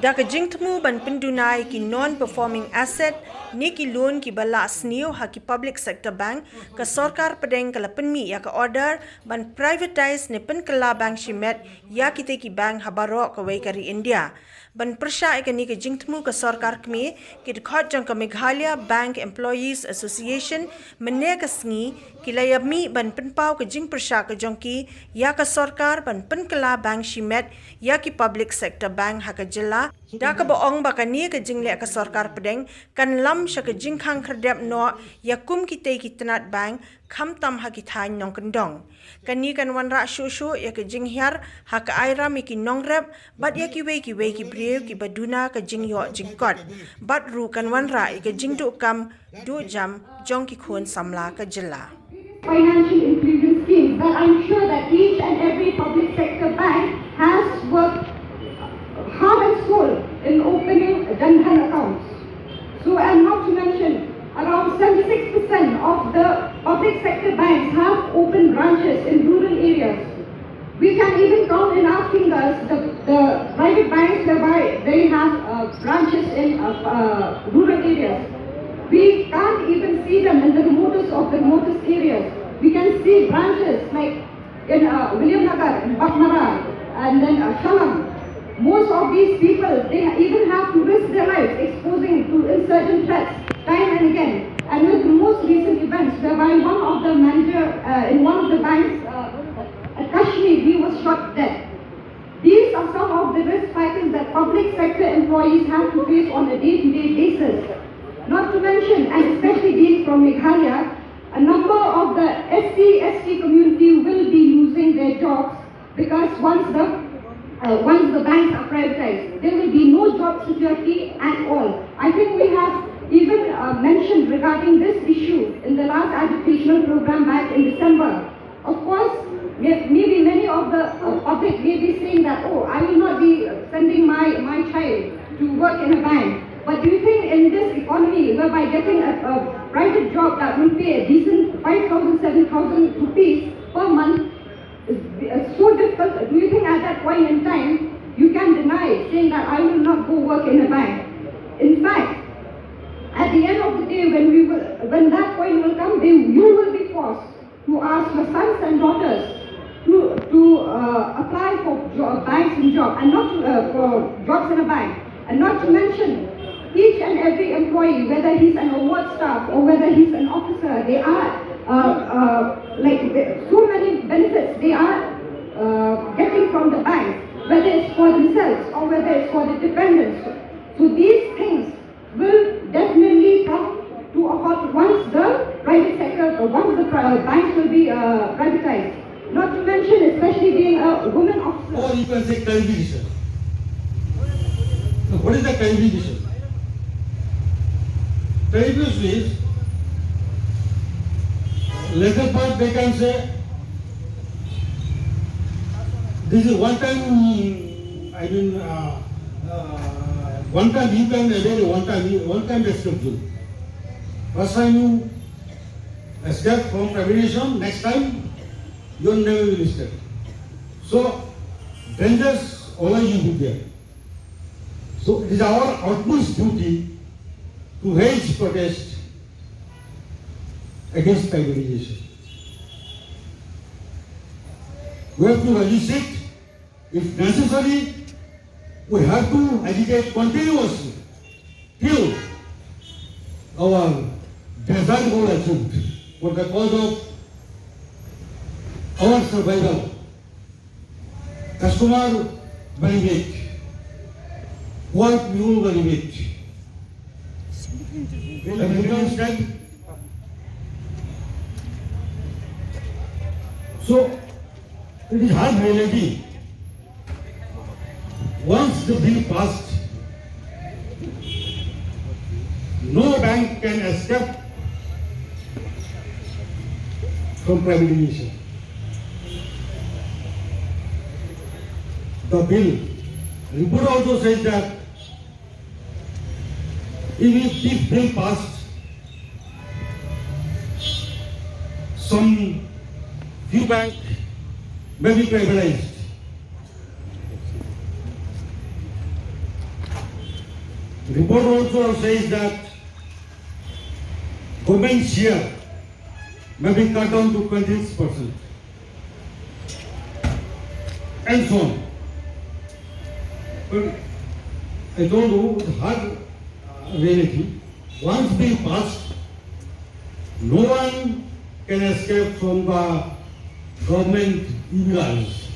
Daka jingthmu ban pynduna ki non-performing asset ni ki loan ki bala sniew ha ki public sector bank ka sorkar pdeng kala pynmih ya ka order ban privatize ni pynkylla bank shimet ya kitei ki bank ha baroh kawei kari India. Ban pyrshah ni ka jingthmu ka sorkar kmie ki dkhot Jong ka Meghalaya Bank Employees Association mynne ka sngi ki layami ban pynpaw ka jingpyrshah ka Jong ki ya ka sorkar ban pynkylla bank shimet ya ki public sector bank ha ka jylla da ka boong bakani ka jingleh ka sorkar pdeng kan Lam Sha ka Jingkhang Khyrdep Noh ya kum kitei ki tnat bank khamtam ha ki Thain Nongkyndong kani kan wanra shosho ya ka jinghar ha ka aira mi ki nongrep bat ya ki wei ki brew ki pynduna ka jingyo dkhot bat ru kan wanra ya ka jingdu kam du jam Jong ki khon samla ka jylla. Financial inclusion schemes that I'm sure that each and every public sector bank has worked heart and soul in opening Jingkhang accounts. So, and not to mention, around 76% of the public sector banks have opened branches in rural areas. We can even count in our fingers the private banks whereby they have branches in rural areas. We can't even see them in the remotest of the remotest areas. We can see branches like in William Nagar, in Bakmara, and then Shalam. Most of these people, they even have to risk their lives exposing to insurgent threats time and again. And with the most recent events whereby one of the manager in one of the banks at Kashmir, he was shot dead. These are some of the risk factors that public sector employees have to face on a day-to-day basis. Not to mention, and especially being from Meghalaya, a number of the SC community will be losing their jobs because once the banks are privatized, there will be no job security at all. I think we have even mentioned regarding this issue in the last educational program back in December. Of course, maybe many of the public may be saying that, oh, I will not be sending my child to work in a bank. But do you think in this economy, whereby getting a private job that will pay a decent 5,000, 7,000 rupees per month is so difficult? Do you think at that point in time, you can deny saying that I will not go work in a bank? In fact, at the end of the day, when that point will come, you will be forced to ask your sons and daughters to apply for banks and jobs, and not for jobs in a bank. And not to mention, each and every employee, whether he's an award staff or whether he's an officer, they are so many benefits they are getting from the banks, whether it's for themselves or whether it's for the dependents. So these things will definitely come to a halt once the private sector, or once the banks will be privatized. Not to mention, especially being a woman officer. Or you can say television. So what is the television? Television is, later part they can say, this is one time, one time you can avail, one time description. First time you escape from privatization, next time you never will escape. So dangers always will be there. So it is our utmost duty to raise protest against privatization. We have to resist it. If necessary, we have to agitate continuously till our desired goal achieved for the cause of our survival. Customer benefit, poor people benefit. So it is hard reality. Once the bill passed, no bank can escape from privatization. The bill report also says that if this bill passed, some few banks may be privatized. Report also says that government share may be cut down to 26%, and so on. But I don't know the hard reality. Once being passed, no one can escape from the government evil eyes.